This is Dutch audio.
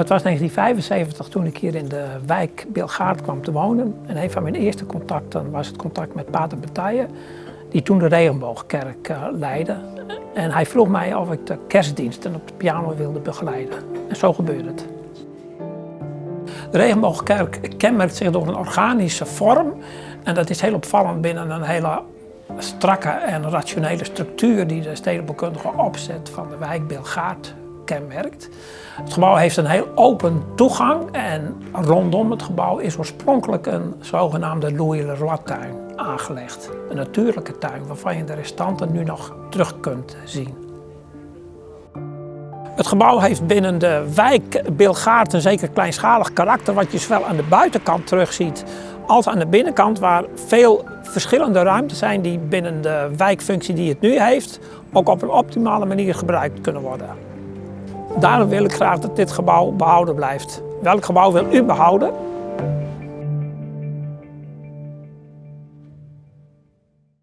Het was 1975 toen ik hier in de wijk Bilgaard kwam te wonen. En een van mijn eerste contacten was het contact met pater Bataille, die toen de Regenboogkerk leidde. En hij vroeg mij of ik de kerstdiensten op de piano wilde begeleiden. En zo gebeurde het. De Regenboogkerk kenmerkt zich door een organische vorm. En dat is heel opvallend binnen een hele strakke en rationele structuur die de stedenbouwkundige opzet van de wijk Bilgaard kenmerkt. Het gebouw heeft een heel open toegang en rondom het gebouw is oorspronkelijk een zogenaamde Louis Leroy-tuin aangelegd. Een natuurlijke tuin waarvan je de restanten nu nog terug kunt zien. Het gebouw heeft binnen de wijk Bilgaard een zeker kleinschalig karakter, wat je zowel aan de buitenkant terugziet als aan de binnenkant, waar veel verschillende ruimtes zijn die binnen de wijkfunctie die het nu heeft ook op een optimale manier gebruikt kunnen worden. Daarom wil ik graag dat dit gebouw behouden blijft. Welk gebouw wil u behouden?